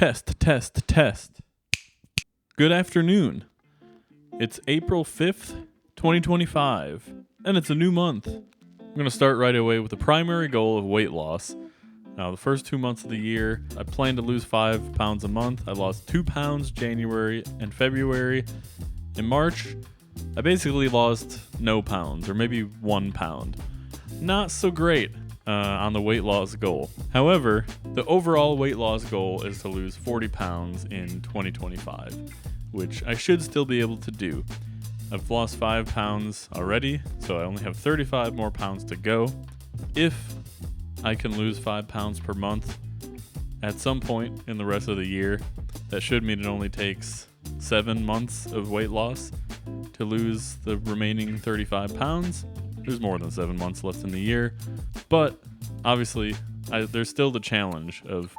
Test. Good afternoon. It's April 5th, 2025, and it's a new month. I'm going to start right away with the primary goal of weight loss. Now, the first 2 months of the year, I planned to lose 5 pounds a month. I lost 2 pounds January and February. In March, I basically lost no pounds, or maybe 1 pound. Not so great on the weight loss goal. However, the overall weight loss goal is to lose 40 pounds in 2025, which I should still be able to do. I've lost 5 pounds already, so I only have 35 more pounds to go. If I can lose 5 pounds per month at some point in the rest of the year, that should mean it only takes 7 months of weight loss to lose the remaining 35 pounds. There's more than 7 months left in the year, but obviously there's still the challenge of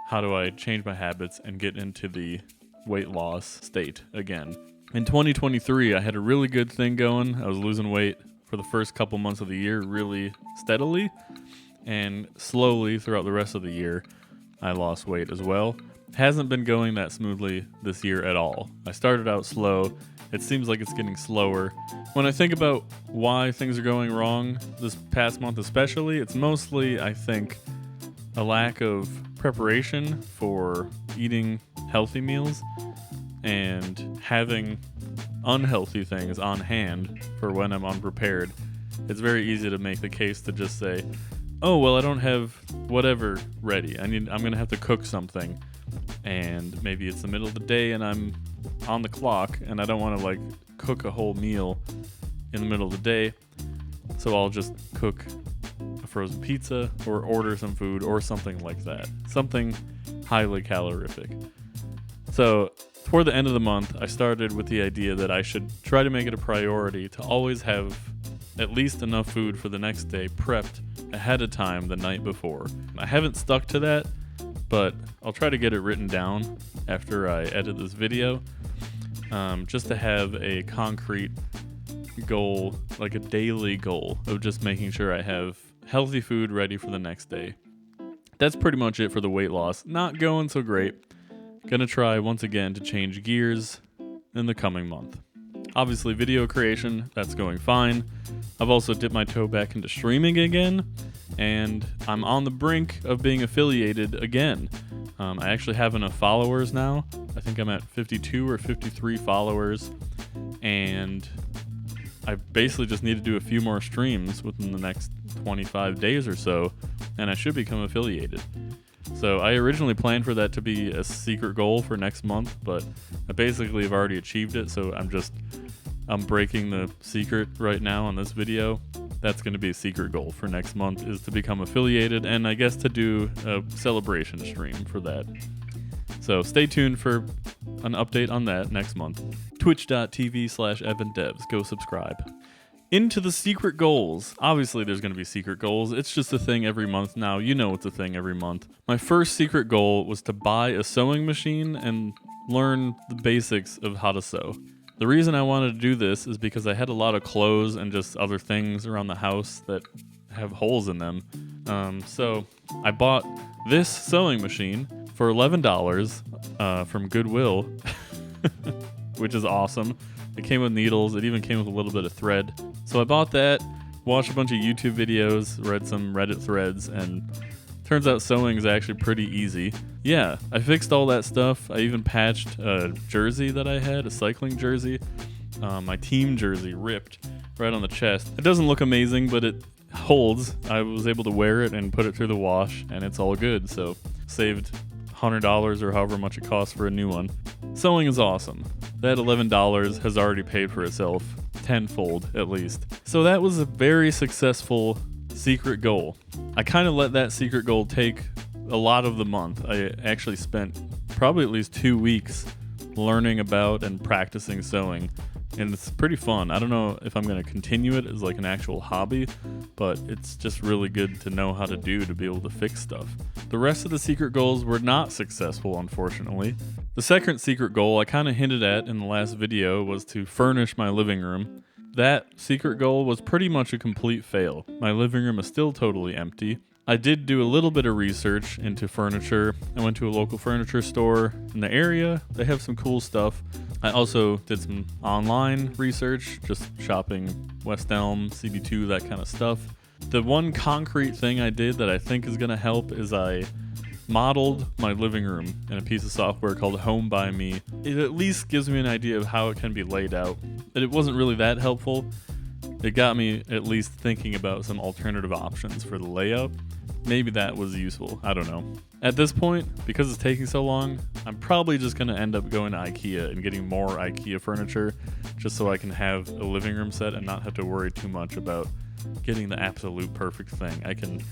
how do I change my habits and get into the weight loss state again. In 2023, I had a really good thing going. I was losing weight for the first couple months of the year really steadily, and slowly throughout the rest of the year, I lost weight as well. Hasn't been going that smoothly this year at all. I started out slow. It seems like it's getting slower. When I think about why things are going wrong this past month especially, it's mostly, I think, a lack of preparation for eating healthy meals and having unhealthy things on hand for when I'm unprepared. It's very easy to make the case to just say, oh, well, I don't have whatever ready. I'm going to have to cook something. And maybe it's the middle of the day and I'm on the clock and I don't want to cook a whole meal in the middle of the day. So I'll just cook a frozen pizza or order some food or something like that. Something highly calorific. So toward the end of the month, I started with the idea that I should try to make it a priority to always have at least enough food for the next day prepped ahead of time the night before. I haven't stuck to that, but I'll try to get it written down after I edit this video, just to have a concrete goal, like a daily goal of just making sure I have healthy food ready for the next day. That's pretty much it for the weight loss. Not going so great. Gonna try once again to change gears in the coming month. Obviously, video creation, that's going fine. I've also dipped my toe back into streaming again, and I'm on the brink of being affiliated again. I actually have enough followers now. I think I'm at 52 or 53 followers, and I basically just need to do a few more streams within the next 25 days or so, and I should become affiliated. So I originally planned for that to be a secret goal for next month, but I basically have already achieved it, so I'm breaking the secret right now on this video. That's going to be a secret goal for next month, is to become affiliated and I guess to do a celebration stream for that. So stay tuned for an update on that next month. Twitch.tv/EvanDevs. Go subscribe. Into the secret goals. Obviously, there's going to be secret goals. It's just a thing every month now. You know it's a thing every month. My first secret goal was to buy a sewing machine and learn the basics of how to sew. The reason I wanted to do this is because I had a lot of clothes and just other things around the house that have holes in them. So I bought this sewing machine for $11 from Goodwill, which is awesome. It came with needles. It even came with a little bit of thread. So I bought that, watched a bunch of YouTube videos, read some Reddit threads, and turns out sewing is actually pretty easy. Yeah, I fixed all that stuff. I even patched a jersey that I had, a cycling jersey. My team jersey ripped right on the chest. It doesn't look amazing, but it holds. I was able to wear it and put it through the wash, and it's all good. So saved $100 or however much it costs for a new one. Sewing is awesome. That $11 has already paid for itself tenfold at least. So that was a very successful secret goal. I kind of let that secret goal take a lot of the month. I actually spent probably at least 2 weeks learning about and practicing sewing, and it's pretty fun. I don't know if I'm going to continue it as an actual hobby, but it's just really good to know how to do to be able to fix stuff. The rest of the secret goals were not successful, unfortunately. The second secret goal I kind of hinted at in the last video was to furnish my living room. That secret goal was pretty much a complete fail. My living room is still totally empty. I did do a little bit of research into furniture. I went to a local furniture store in the area. They have some cool stuff. I also did some online research, just shopping West Elm, CB2, that kind of stuff. The one concrete thing I did that I think is going to help is I modeled my living room in a piece of software called Home by Me. It at least gives me an idea of how it can be laid out. But it wasn't really that helpful. It got me at least thinking about some alternative options for the layout. Maybe that was useful. I don't know. At this point, because it's taking so long, I'm probably just going to end up going to IKEA and getting more IKEA furniture just so I can have a living room set and not have to worry too much about getting the absolute perfect thing. I can,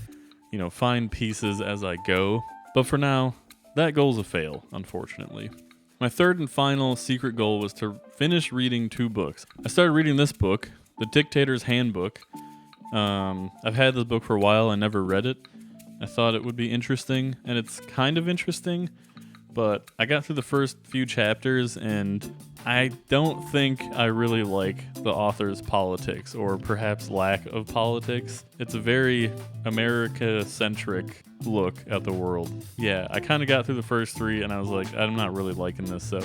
find pieces as I go. But for now, that goal's a fail, unfortunately. My third and final secret goal was to finish reading 2 books. I started reading this book, The Dictator's Handbook. I've had this book for a while. I never read it. I thought it would be interesting, and it's kind of interesting, but I got through the first few chapters, and I don't think I really like the author's politics, or perhaps lack of politics. It's a very America-centric look at the world. Yeah, I kind of got through the first 3, and I was like, I'm not really liking this, so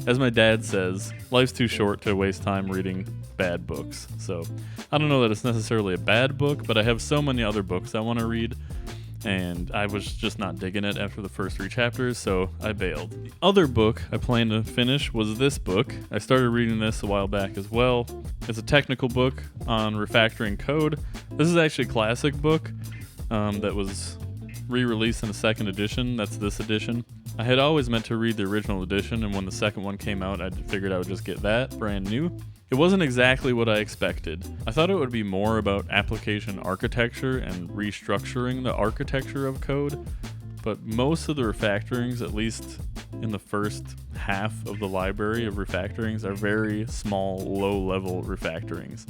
as my dad says, life's too short to waste time reading bad books. So I don't know that it's necessarily a bad book, but I have so many other books I want to read, and I was just not digging it after the first 3 chapters, so I bailed. The other book I planned to finish was this book. I started reading this a while back as well. It's a technical book on refactoring code. This is actually a classic book that was re-released in a second edition. That's this edition. I had always meant to read the original edition, and when the second one came out, I figured I would just get that, brand new. It wasn't exactly what I expected. I thought it would be more about application architecture and restructuring the architecture of code, but most of the refactorings, at least in the first half of the library of refactorings, are very small, low-level refactorings.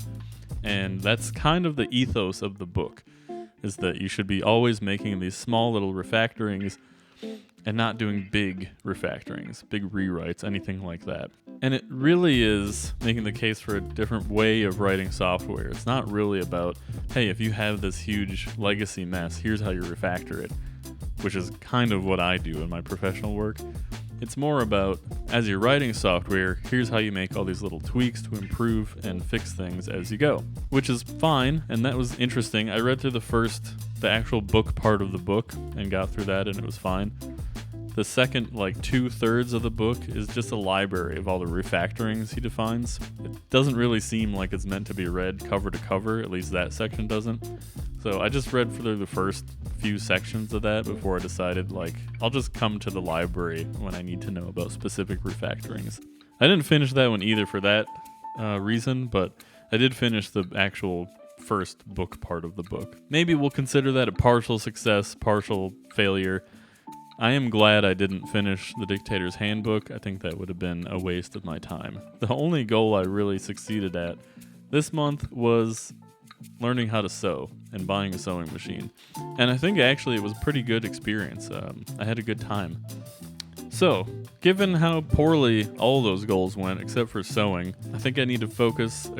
And that's kind of the ethos of the book, is that you should be always making these small little refactorings and not doing big refactorings, big rewrites, anything like that. And it really is making the case for a different way of writing software. It's not really about, hey, if you have this huge legacy mess, here's how you refactor it, which is kind of what I do in my professional work. It's more about, as you're writing software, here's how you make all these little tweaks to improve and fix things as you go, which is fine, and that was interesting. I read through the actual book part of the book and got through that, and it was fine. The second, 2/3 of the book is just a library of all the refactorings he defines. It doesn't really seem like it's meant to be read cover to cover, at least that section doesn't. So I just read through the first few sections of that before I decided, I'll just come to the library when I need to know about specific refactorings. I didn't finish that one either for that reason, but I did finish the actual first book part of the book. Maybe we'll consider that a partial success, partial failure. I am glad I didn't finish The Dictator's Handbook. I think that would have been a waste of my time. The only goal I really succeeded at this month was learning how to sew and buying a sewing machine. And I think actually it was a pretty good experience. I had a good time. So, given how poorly all those goals went except for sewing, I think I need to focus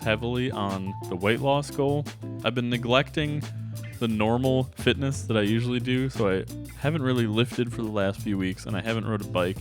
heavily on the weight loss goal. I've been neglecting the normal fitness that I usually do, so I haven't really lifted for the last few weeks, and I haven't rode a bike,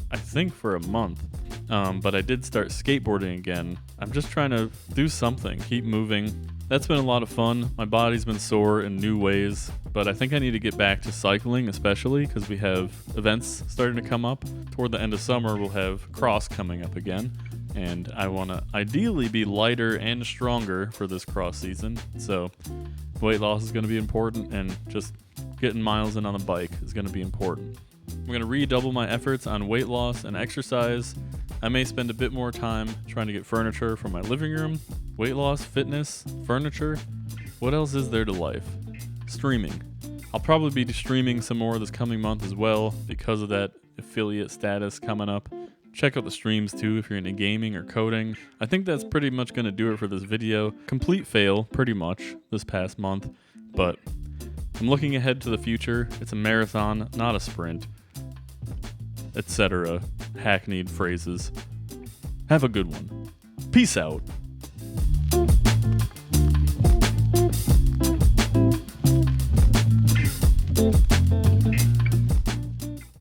I think, for a month. But I did start skateboarding again. I'm just trying to do something, keep moving. That's been a lot of fun. My body's been sore in new ways, but I think I need to get back to cycling, especially because we have events starting to come up. Toward the end of summer, we'll have cross coming up again, and I want to ideally be lighter and stronger for this cross season. So weight loss is going to be important, and just getting miles in on the bike is going to be important. I'm going to redouble my efforts on weight loss and exercise. I may spend a bit more time trying to get furniture for my living room. Weight loss, fitness, furniture. What else is there to life? Streaming. I'll probably be streaming some more this coming month as well because of that affiliate status coming up. Check out the streams too if you're into gaming or coding. I think that's pretty much going to do it for this video. Complete fail, pretty much, this past month. But I'm looking ahead to the future. It's a marathon, not a sprint. Etc. Hackneyed phrases. Have a good one. Peace out.